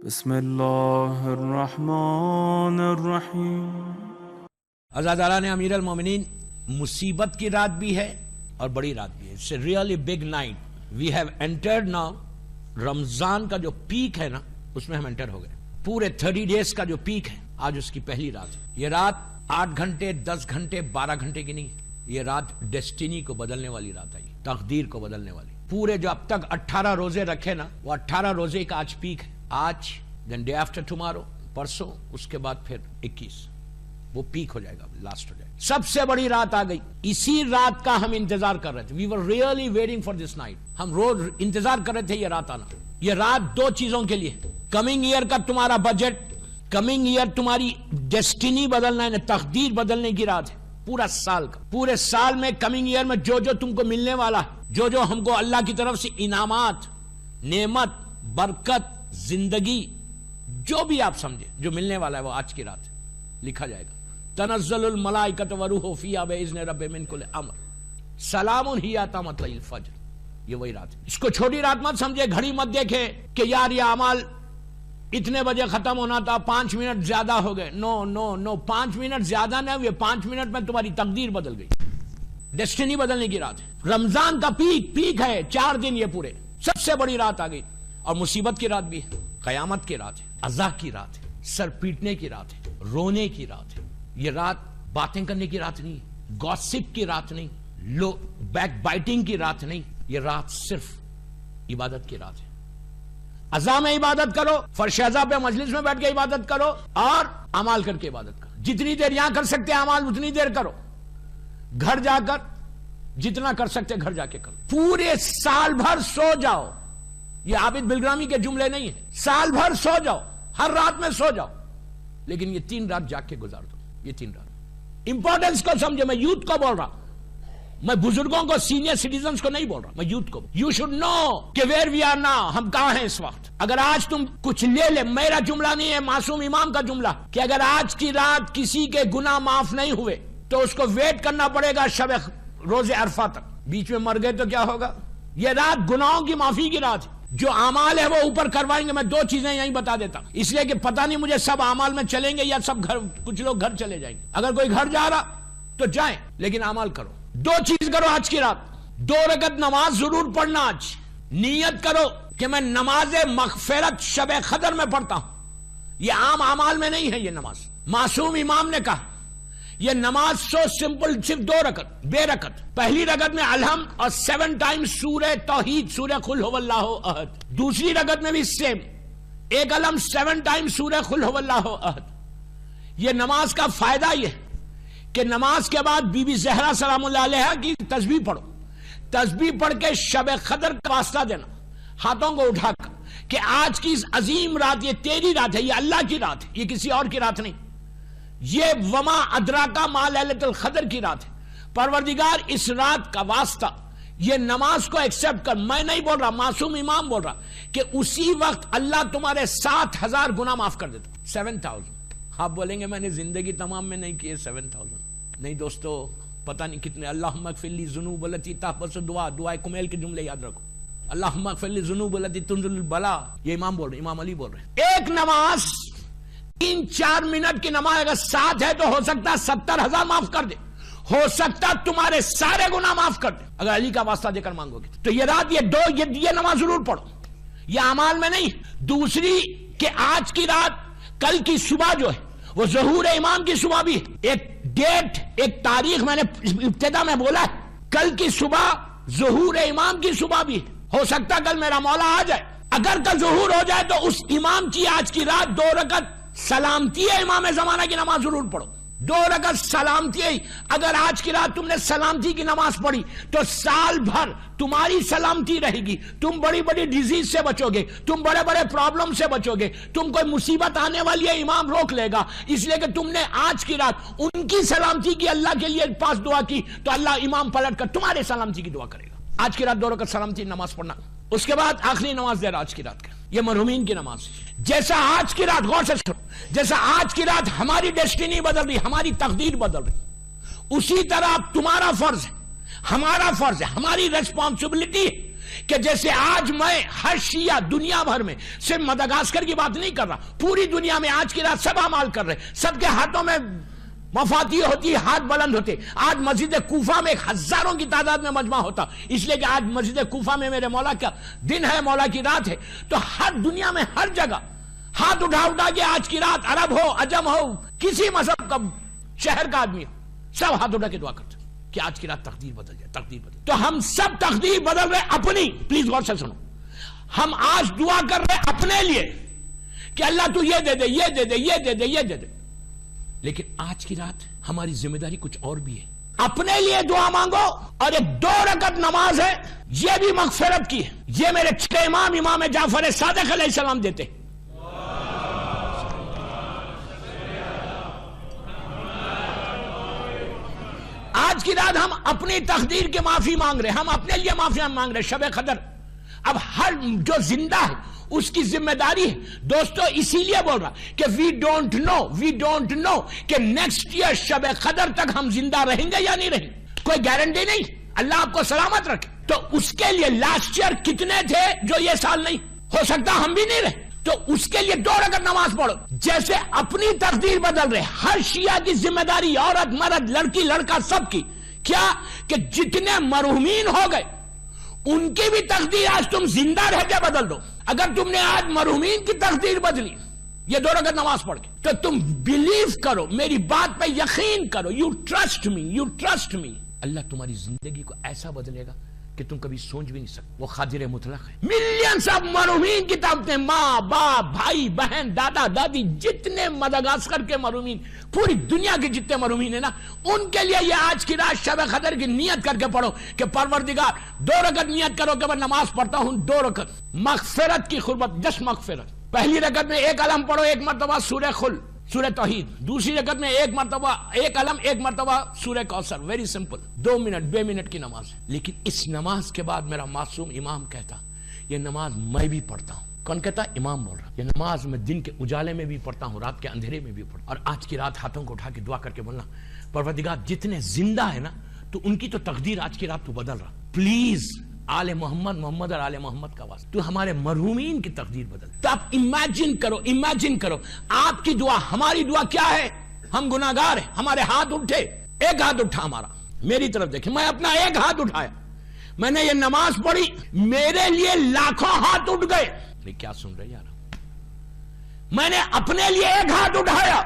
بسم اللہ الرحمن الرحیم۔ عزاداران امیر المومنین، مصیبت کی رات بھی ہے اور بڑی رات بھی ہے۔ It's a really big night. We have entered now. رمضان کا جو پیک ہے نا، اس میں ہم انٹر ہو گئے۔ پورے 30 ڈیز کا جو پیک ہے، آج اس کی پہلی رات ہے۔ یہ رات 8 گھنٹے 10 گھنٹے 12 گھنٹے کی نہیں ہے، یہ رات ڈیسٹینی کو بدلنے والی رات ہے، تقدیر کو بدلنے والی۔ پورے جو اب تک 18 روزے رکھے نا، وہ 18 روزے کا آج پیک ہے۔ آج دین ڈے آفٹر ٹمارو، پرسوں، اس کے بعد پھر 21 وہ پیک ہو جائے گا، لاسٹ ہو جائے گا۔ سب سے بڑی رات آ گئی، اسی رات کا ہم انتظار کر رہے تھے۔ We were really waiting for this night. ہم روز انتظار کر رہے تھے یہ رات آنا۔ یہ رات دو چیزوں کے لیے، کمنگ ایئر کا تمہارا بجٹ، کمنگ ایئر تمہاری ڈیسٹینی بدلنا ہے، تقدیر بدلنے کی رات ہے۔ پورا سال کا، پورے سال میں کمنگ ایئر میں جو تم کو ملنے والا ہے، جو ہم کو اللہ کی طرف سے انعامات، نعمت، برکت، زندگی، جو بھی آپ سمجھے جو ملنے والا ہے، وہ آج کی رات لکھا جائے گا۔ تنزل الملائکۃ والروح فیہا بإذن ربہم من کل امر سلام ہی حتی مطلع الفجر۔ یہ وہی رات ہے۔ اس کو چھوٹی رات مت سمجھے، گھڑی مت دیکھے کہ یار یہ اعمال اتنے بجے ختم ہونا تھا، 5 منٹ زیادہ ہو گئے۔ نو نو نو، 5 منٹ زیادہ نہیں ہوئے، 5 منٹ میں تمہاری تقدیر بدل گئی، ڈیسٹینی بدلنے کی رات ہے۔ رمضان کا پیک ہے، 4 دن یہ پورے، سب سے بڑی رات آ گئی۔ اور مصیبت کی رات بھی ہے، قیامت کی رات ہے، عزا کی رات ہے، سر پیٹنے کی رات ہے، رونے کی رات ہے۔ یہ رات باتیں کرنے کی رات نہیں، گوسپ کی رات نہیں، بیک بائٹنگ کی رات نہیں، یہ رات صرف عبادت کی رات ہے۔ عزا میں عبادت کرو، فرش عزا پہ مجلس میں بیٹھ کے عبادت کرو، اور اعمال کر کے عبادت کرو۔ جتنی دیر یہاں کر سکتے اعمال اتنی دیر کرو، گھر جا کر جتنا کر سکتے گھر جا کے کرو۔ پورے سال بھر سو جاؤ، یہ عابد بلگرامی کے جملے نہیں ہیں، سال بھر سو جاؤ، ہر رات میں سو جاؤ، لیکن یہ 3 رات جاگ کے گزار دو۔ یہ 3 رات امپورٹنس کو سمجھے۔ میں یوتھ کو بول رہا، میں بزرگوں کو، سینئر سٹیزنز کو نہیں بول رہا، میں یوتھ کو۔ یو شوڈ نو کہ ویئر وی آر ناؤ، ہم کہاں ہیں اس وقت۔ اگر آج تم کچھ لے میرا جملہ نہیں ہے، معصوم امام کا جملہ، کہ اگر آج کی رات کسی کے گناہ معاف نہیں ہوئے تو اس کو ویٹ کرنا پڑے گا شب روز عرفہ تک۔ بیچ میں مر گئے تو کیا ہوگا؟ یہ رات گناہوں کی معافی کی رات ہے۔ جو اعمال ہے وہ اوپر کروائیں گے۔ میں 2 چیزیں یہیں بتا دیتا ہوں، اس لیے کہ پتہ نہیں مجھے سب اعمال میں چلیں گے یا سب گھر، کچھ لوگ گھر چلے جائیں گے۔ اگر کوئی گھر جا رہا تو جائیں، لیکن اعمال کرو۔ 2 چیز کرو آج کی رات۔ 2 رکعت نماز ضرور پڑھنا آج۔ نیت کرو کہ میں نماز مغفرت شب قدر میں پڑھتا ہوں۔ یہ عام اعمال میں نہیں ہے یہ نماز۔ معصوم امام نے کہا یہ نماز سو سمپل، صرف 2 رکعت، بے رکعت۔ پہلی رکعت میں الحمد اور 7 ٹائمز سورہ توحید، سورہ قل هو اللہ احد۔ دوسری رکعت میں بھی سیم، ایک الحمد 7 ٹائمز سورہ قل هو اللہ احد۔ یہ نماز کا فائدہ یہ کہ نماز کے بعد بی بی زہرا سلام اللہ علیہا کی تسبیح پڑھو۔ تسبیح پڑھ کے شب قدر کا واسطہ دینا، ہاتھوں کو اٹھا کر، کہ آج کی اس عظیم رات، یہ تیری رات ہے، یہ اللہ کی رات ہے، یہ کسی اور کی رات نہیں۔ یہ وما ادراکا ما لیلۃ القدر کی رات ہے۔ پروردگار اس رات کا واسطہ یہ نماز کو ایکسپٹ کر۔ میں نہیں بول رہا، معصوم امام بول رہا کہ اسی وقت اللہ تمہارے 7000 گناہ معاف کر دیتا۔ 7000۔ آپ بولیں گے میں نے زندگی تمام میں نہیں کیے 7000۔ نہیں دوستو، پتہ نہیں کتنے۔ اللہم اغفر لی ذنوب التی تحبس دعائے کمیل کے جملے یاد رکھو۔ اللہم اغفر لی ذنوب التی تنزل البلاء۔ یہ امام بول رہے، امام علی بول رہے۔ ایک نماز 3-4 منٹ کی نماز اگر 7 ہے تو ہو سکتا ہے 70,000 معاف کر دے، ہو سکتا تمہارے سارے گناہ معاف کر دے اگر علی کا واسطہ دے کر مانگو گے۔ تو یہ رات، یہ نماز ضرور پڑھو، یہ اعمال میں نہیں۔ دوسری کہ آج کی رات، کل کی صبح جو ہے وہ ظہور امام کی صبح بھی ہے۔ ایک ڈیٹ، ایک تاریخ میں نے ابتدا میں بولا ہے، کل کی صبح ظہور امام کی صبح بھی ہے۔ ہو سکتا کل میرا مولا آ جائے۔ اگر کل ظہور ہو جائے تو اس امام کی آج کی رات 2 رکعت سلامتی ہے، امام زمانہ کی نماز ضرور پڑھو۔ 2 رکعت سلامتی ہے۔ اگر آج کی رات تم نے سلامتی کی نماز پڑھی تو سال بھر تمہاری سلامتی رہے گی۔ تم بڑی بڑی ڈیزیز سے بچو گے، تم بڑے بڑے پرابلم سے بچو گے۔ تم کوئی مصیبت آنے والی ہے، امام روک لے گا، اس لیے کہ تم نے آج کی رات ان کی سلامتی کی، اللہ کے لیے پاس دعا کی، تو اللہ امام پلٹ کر تمہارے سلامتی کی دعا کرے گا۔ آج کی رات 2 رکعت سلامتی نماز پڑھنا۔ اس کے بعد آخری نماز دیر آج کی رات کا، یہ مرحومین کی نماز ہے۔ جیسا آج کی رات، غور سے سنو، جیسا آج کی رات ہماری ڈیسٹینی بدل رہی، ہماری تقدیر بدل رہی، اسی طرح تمہارا فرض ہے، ہمارا فرض ہے، ہماری ریسپانسبلٹی ہے کہ جیسے آج میں ہر شیعہ دنیا بھر میں صرف مدغاسکر کی بات نہیں کر رہا، پوری دنیا میں آج کی رات سب اعمال کر رہے، سب کے ہاتھوں میں مفاتیح ہوتی، ہاتھ بلند ہوتے. آج مسجد کوفہ میں ہزاروں کی تعداد میں مجمع ہوتا، اس لیے کہ آج مسجد کوفہ میں میرے مولا کا دن ہے، مولا کی رات ہے. تو ہر دنیا میں ہر جگہ ہاتھ اٹھا کے آج کی رات عرب ہو، عجم ہو، کسی مذہب کا شہر کا آدمی ہو، سب ہاتھ اٹھا کے دعا کرتے کہ آج کی رات تقدیر بدل جائے، تقدیر بدل. تو ہم سب تقدیر بدل رہے اپنی. پلیز غور سے سنو، ہم آج دعا کر رہے اپنے لیے کہ اللہ تو یہ دے دے، یہ دے دے، یہ دے دے، یہ دے دے. لیکن آج کی رات ہماری ذمہ داری کچھ اور بھی ہے. اپنے لیے دعا مانگو، اور ایک 2 رکعت نماز ہے، یہ بھی مغفرت کی ہے. یہ میرے 6 امام جعفر صادق علیہ السلام دیتے. آج کی رات ہم اپنی تقدیر کی معافی مانگ رہے، ہم اپنے لیے معافی مانگ رہے. شب قدر اب ہر جو زندہ ہے اس کی ذمہ داری ہے. دوستو اسی لیے بول رہا کہ وی ڈونٹ نو کہ نیکسٹ ایئر شب قدر تک ہم زندہ رہیں گے یا نہیں رہیں گے، کوئی گارنٹی نہیں. اللہ آپ کو سلامت رکھے. تو اس کے لیے لاسٹ ایئر کتنے تھے جو یہ سال نہیں ہو سکتا ہم بھی نہیں رہے، تو اس کے لیے 2 رکعت نماز پڑھو. جیسے اپنی تقدیر بدل رہے، ہر شیعہ کی ذمہ داری، عورت مرد لڑکی لڑکا سب کی، کیا کہ جتنے مرحومین ہو گئے ان کی بھی تقدیر آج تم زندہ رہ کے بدل دو. اگر تم نے آج مرحومین کی تقدیر بدلی یہ 2 رکعت نماز پڑھ کے، تو تم بلیو کرو، میری بات پہ یقین کرو. You trust me. اللہ تمہاری زندگی کو ایسا بدلے گا کہ تم کبھی سوچ بھی نہیں سکتے. وہ قادر مطلق ہے. ملینز آف مرحومین کی طاقتیں، ماں باپ بھائی بہن دادا دادی، جتنے مدغاسکر کے مرحومین، پوری دنیا کے جتنے مرحومین ہیں نا، ان کے لیے یہ آج کی رات شب قدر کی نیت کر کے پڑھو کہ پروردگار 2 رکعت نیت کرو کہ میں نماز پڑھتا ہوں 2 رکعت مغفرت کی قربت، جس مغفرت. پہلی رکعت میں 1 علم پڑھو، 1 مرتبہ سورہ خل، سورہ توحید. دوسری رکعت میں 1 مرتبہ 1 علم، 1 مرتبہ سورہ کوثر. ویری سمپل، 2 منٹ کی نماز ہے. لیکن اس نماز کے بعد میرا معصوم امام کہتا یہ نماز میں بھی پڑھتا ہوں. کون کہتا؟ امام بول رہا. یہ نماز میں دن کے اجالے میں بھی پڑھتا ہوں، رات کے اندھیرے میں بھی پڑھتا ہوں. اور آج کی رات ہاتھوں کو اٹھا کے دعا کر کے بولنا پروردگار جتنے زندہ ہے نا تو ان کی تو تقدیر آج کی رات تو بدل رہا. پلیز آل محمد اور آل محمد کا واسطہ تو ہمارے مرحومین کی تقدیر بدل. تو آپ امیجن کرو آپ کی دعا، ہماری دعا کیا ہے؟ ہم گناہگار ہیں، ہمارے ہاتھ اٹھے، ایک ہاتھ اٹھا ہمارا، میری طرف دیکھیں، میں اپنا ایک ہاتھ اٹھایا، میں نے یہ نماز پڑھی، میرے لیے لاکھوں ہاتھ اٹھ گئے. کیا سن رہے یار؟ میں نے اپنے لیے ایک ہاتھ اٹھایا،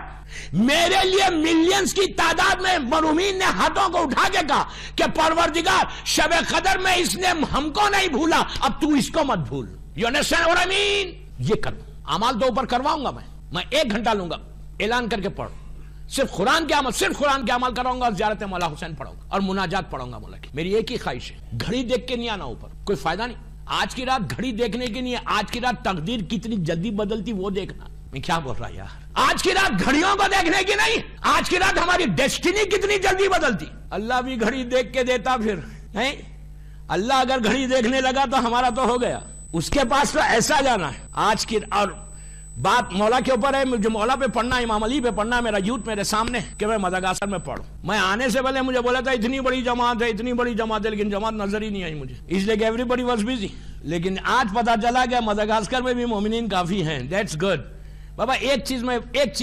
میرے لیے ملینز کی تعداد میں مرحومین نے ہاتھوں کو اٹھا کے کہا کہ پروردگار شب قدر میں اس نے ہم کو نہیں بھولا، اب تو اس کو مت بھول. You understand what I mean؟ یہ کر اعمال تو اوپر کرواؤں گا، میں 1 گھنٹہ لوں گا، اعلان کر کے پڑھو، صرف قرآن کے عمل کراؤں گا، زیارت مولا حسین پڑھوں گا اور مناجات پڑھوں گا مولا کی. میری ایک ہی خواہش ہے، گھڑی دیکھ کے نہیں آنا اوپر، کوئی فائدہ نہیں. آج کی رات گھڑی دیکھنے کی نہیں ہے، آج کی رات تقدیر کتنی جلدی بدلتی وہ دیکھنا. میں کیا بول رہا یار؟ آج کی رات گھڑیوں کو دیکھنے کی نہیں، آج کی رات ہماری ڈیسٹینی کتنی جلدی بدلتی. اللہ بھی گھڑی دیکھ کے دیتا پھر نہیں. اللہ اگر گھڑی دیکھنے لگا تو ہمارا تو ہو گیا، اس کے پاس تو ایسا جانا ہے. آج کی اور بات مولا کے اوپر ہے، مجھے مولا پہ پڑھنا، امام علی پہ پڑھنا. میرا یوتھ میرے سامنے کہ میں مدغاسکر میں پڑھوں. میں آنے سے پہلے مجھے بولا تھا اتنی بڑی جماعت ہے، لیکن جماعت نظر ہی نہیں آئی مجھے، اس لیے کہ ایوری بڈی واز بزی. لیکن آج پتا چلا کہ مدغاسکر میں بھی مومنین کافی ہیں. That's good. بابا ایک چیز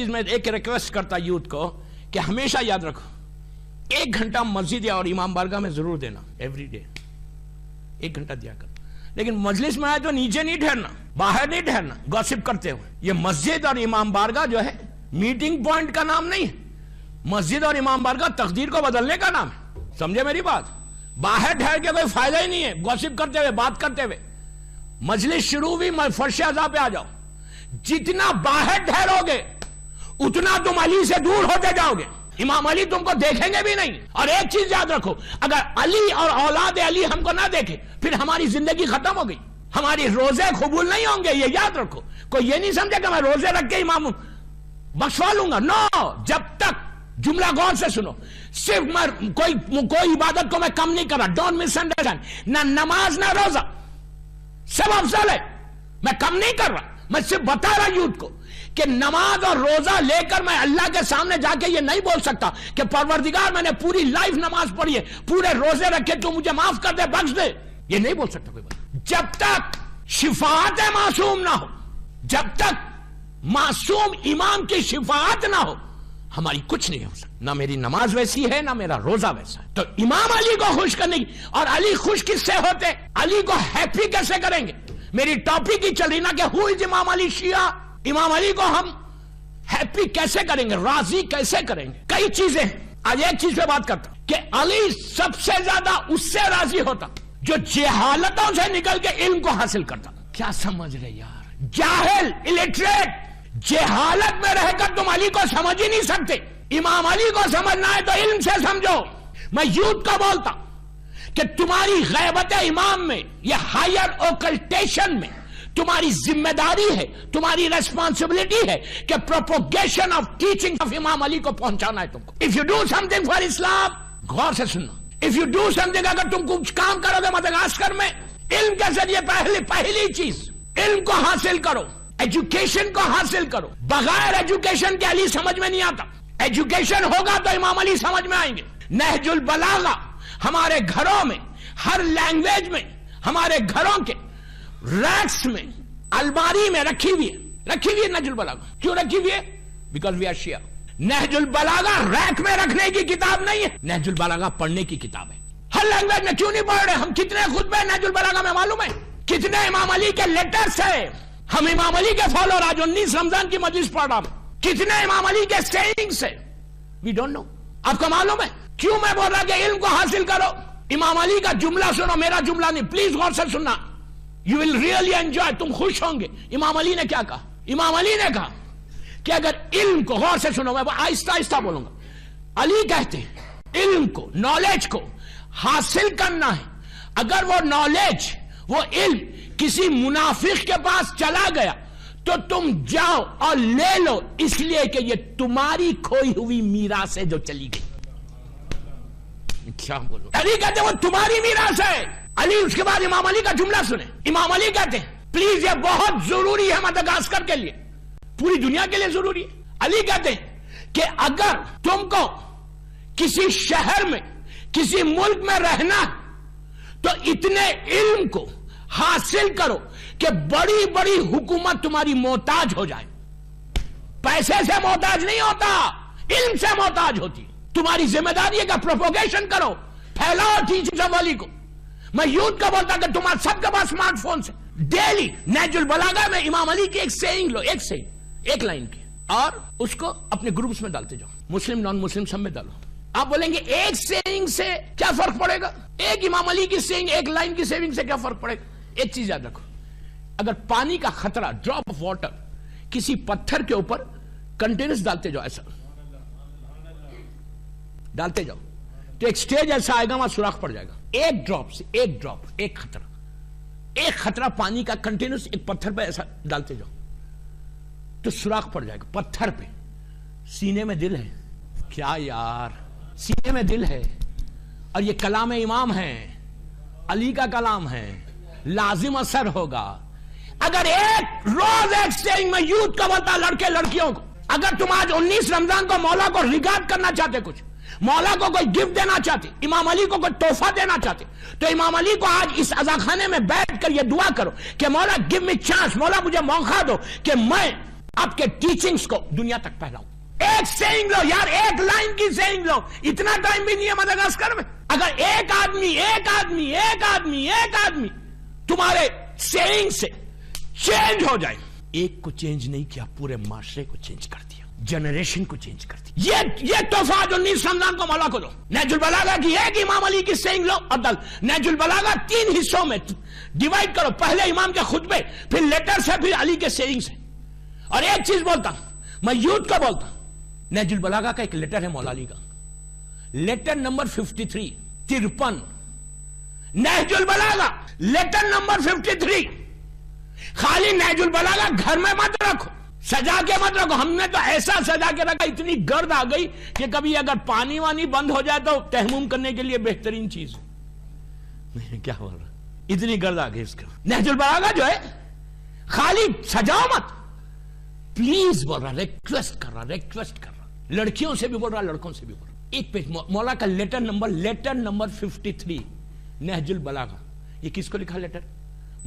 میں ایک ریکویسٹ کرتا یوتھ کو کہ ہمیشہ یاد رکھو 1 گھنٹہ مسجد اور امام بارگاہ میں ضرور دینا، ایوری ڈے 1 گھنٹہ دیا کر. لیکن مجلس میں آئے تو نیچے نہیں ٹھہرنا، باہر نہیں ٹھہرنا گوسپ کرتے ہوئے. یہ مسجد اور امام بارگاہ جو ہے میٹنگ پوائنٹ کا نام نہیں ہے. مسجد اور امام بارگاہ تقدیر کو بدلنے کا نام ہے. سمجھے میری بات؟ باہر ٹھہر کے کوئی فائدہ ہی نہیں ہے گوسپ کرتے ہوئے، بات کرتے ہوئے. مجلس شروع ہوئی، فرش اعضاء پہ آ جاؤ. جتنا باہر ٹھہرو گے اتنا تم علی سے دور ہوتے جاؤ گے. امام علی تم کو دیکھیں گے بھی نہیں. اور ایک چیز یاد رکھو، اگر علی اور اولاد علی ہم کو نہ دیکھے پھر ہماری زندگی ختم ہو گئی، ہماری روزے قبول نہیں ہوں گے. یہ یاد رکھو. کوئی یہ نہیں سمجھے کہ میں روزے رکھ کے امام بخشوا لوں گا. نو. جب تک جملہ غور سے سنو، صرف میں کوئی عبادت کو میں کم نہیں کر رہا. Don't miss understand. نہ نماز نہ روزہ سب افضل ہے، میں کم نہیں کر رہا. میں صرف بتا رہا یوتھ کو کہ نماز اور روزہ لے کر میں اللہ کے سامنے جا کے یہ نہیں بول سکتا کہ پروردگار میں نے پوری لائف نماز پڑھی ہے، پورے روزے رکھے، تو مجھے معاف کر دے، بخش دے. یہ نہیں بول سکتا کوئی بات. جب تک شفاعت معصوم نہ ہو، جب تک معصوم امام کی شفاعت نہ ہو، ہماری کچھ نہیں ہو سکتا. نہ میری نماز ویسی ہے، نہ میرا روزہ ویسا ہے. تو امام علی کو خوش کرنے کی، اور علی خوش کس سے ہوتے؟ علی کو ہیپی کیسے کریں گے؟ میری ٹاپک ہی چل رہی نا کہ ہو از امام علی شیعہ. امام علی کو ہم ہیپی کیسے کریں گے، راضی کیسے کریں گے؟ کئی چیزیں ہیں. آج ایک چیز پہ بات کرتا ہوں کہ علی سب سے زیادہ اس سے راضی ہوتا جو جہالتوں سے نکل کے علم کو حاصل کرتا. کیا سمجھ رہے یار؟ جاہل، الٹریٹ، جہالت میں رہ کر تم علی کو سمجھ ہی نہیں سکتے. امام علی کو سمجھنا ہے تو علم سے سمجھو. میں یوتھ کا بولتا کہ تمہاری غیبت امام میں، یہ ہائر اوکلٹیشن میں تمہاری ذمہ داری ہے، تمہاری ریسپانسبلٹی ہے کہ پروپوگیشن آف ٹیچنگ آف امام علی کو پہنچانا ہے تم کو. If you do something for Islam, غور سے سننا، if you do something, اگر تم کچھ کام کرو گے مدغاسکر میں علم کے ذریعے، پہلی چیز علم کو حاصل کرو، ایجوکیشن کو حاصل کرو. بغیر ایجوکیشن کے علی سمجھ میں نہیں آتا. ایجوکیشن ہوگا تو امام علی سمجھ میں آئیں گے. نہج البلاغہ ہمارے گھروں میں، ہر لینگویج میں، ہمارے گھروں کے ریکس میں، الماری میں رکھی ہوئی ہے نہج البلاغہ. کیوں رکھی ہوئی ہے؟ Because we are Shia. نہج البلاغہ ریک میں رکھنے کی کتاب نہیں ہے، نہج البلاغہ پڑھنے کی کتاب ہے. ہر لینگویج میں کیوں نہیں پڑھ رہے؟ ہم کتنے خطبے نہج البلاغہ میں معلوم ہے، کتنے امام علی کے لیٹرز ہیں. ہم امام علی کے فالوور، آج 19 رمضان کی مجلس پڑھ رہا ہوں، کتنے امام علی کے سیئنگز ہیں وی ڈونٹ نو. آپ کو معلوم ہے کیوں میں بول رہا کہ علم کو حاصل کرو؟ امام علی کا جملہ سنو، میرا جملہ نہیں، پلیز غور سے سننا. یو ول ریئلی انجوائے، تم خوش ہوں گے. امام علی نے کیا کہا؟ امام علی نے کہا کہ اگر علم کو، غور سے سنو، میں آہستہ آہستہ بولوں گا. علی کہتے ہیں علم کو، نالج کو حاصل کرنا ہے. اگر وہ نالج، وہ علم کسی منافق کے پاس چلا گیا تو تم جاؤ اور لے لو، اس لیے کہ یہ تمہاری کھوئی ہوئی میراث ہے جو چلی گئی. کیا بولو؟ علی کہتے ہیں وہ تمہاری میراث ہے. علی اس کے بعد امام علی کا جملہ سنیں. امام علی کہتے ہیں پلیز یہ بہت ضروری ہے مدغاسکر کے لیے، پوری دنیا کے لیے ضروری ہے. علی کہتے ہیں کہ اگر تم کو کسی شہر میں، کسی ملک میں رہنا تو اتنے علم کو حاصل کرو کہ بڑی بڑی حکومت تمہاری محتاج ہو جائے. پیسے سے محتاج نہیں ہوتا، علم سے محتاج ہوتی. تمہاری ذمہ داری ہے کہ پروپوگیشن کرو، پھیلاؤ ٹیچنگ آف علی کو. میں یوتھ کا بولتا کہ تمہارے سب کے پاس اسمارٹ فون سے ڈیلی نہج البلاغہ میں امام علی کی ایک سیئنگ لو، ایک لائن کی، اور اس کو اپنے گروپس میں ڈالتے جاؤ، مسلم نان مسلم سب میں ڈالو. آپ بولیں گے ایک سیئنگ سے کیا فرق پڑے گا؟ ایک امام علی کی سیئنگ، ایک لائن کی سیئنگ سے کیا فرق پڑے گا؟ ایک چیز یاد رکھو، اگر پانی کا خطرہ، ڈراپ آف واٹر کسی پتھر کے اوپر کنٹینرز ڈالتے جاؤ، ایسا ڈالتے جاؤ تو ایک سٹیج ایسا آئے گا وہاں سوراخ پڑ جائے گا. ایک ڈراپ سے، ایک ڈراپ، ایک خطرہ پانی کا کنٹینرز ایک پتھر پہ ایسا ڈالتے جاؤ تو سوراخ پڑ جائے گا پتھر پہ. سینے میں دل ہے کیا یار؟ سینے میں دل ہے، اور یہ کلام امام ہے، علی کا کلام ہے، لازم اثر ہوگا. اگر ایک روز ایک سیئنگ میں یوتھ کا بولتا لڑکے لڑکیوں کو، اگر تم آج 19 رمضان کو مولا کو ریگارڈ کرنا چاہتے، کچھ مولا کو کوئی گفٹ دینا چاہتے، امام علی کو کوئی تحفہ دینا چاہتے، تو امام علی کو آج اس عزاخانے میں بیٹھ کر یہ دعا کرو کہ مولا گیو می چانس، مولا مجھے موقع دو کہ میں آپ کے ٹیچنگز کو دنیا تک پھیلاؤں. ایک سیئنگ لو یار، ایک لائن کی سیئنگ لو. اتنا ٹائم بھی نہیں ہے مدغاسکر میں. اگر ایک آدمی تمہارے سیئنگ سے چینج ہو جائے، ایک کو چینج نہیں کیا، پورے معاشرے کو چینج کر دیا، جنریشن کو چینج کر دیا. یہ تحفہ جو 19 رمضان کو مولا کو دو. نہج البلاغہ کی ایک امام علی کی سیئنگ لو اور ڈال. نہج البلاغہ 3 حصوں میں ڈیوائڈ کرو، پہلے امام کے خطبے، پھر لیٹر سے، پھر علی کے سیئنگ سے. اور ایک چیز بولتا ہوں، میں یوتھ کا بولتا ہوں، نہج البلاغہ کا ایک لیٹر ہے مولا علی کا، لیٹر نمبر 53 نہج البلاغہ لیٹر نمبر 53. خالی نہج البلاغہ گھر میں مت رکھو، سجا کے مت رکھو. ہم نے تو ایسا سجا کے رکھا، اتنی گرد آ گئی کہ کبھی اگر پانی وانی بند ہو جائے تو تیمم کرنے کے لیے بہترین چیز. کیا بول رہا، اتنی گرد آ گئی اس کا. نہج البلاغہ جو ہے خالی سجاؤ مت، پلیز بول رہا، ریکویسٹ کر رہا، لڑکیوں سے بھی بول رہا، لڑکوں سے بھی بول رہا. ایک پیج مولا کا لیٹر نمبر 53 نہج البلاغہ. یہ کس کو لکھا letter?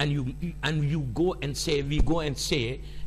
and you go and say, we go and say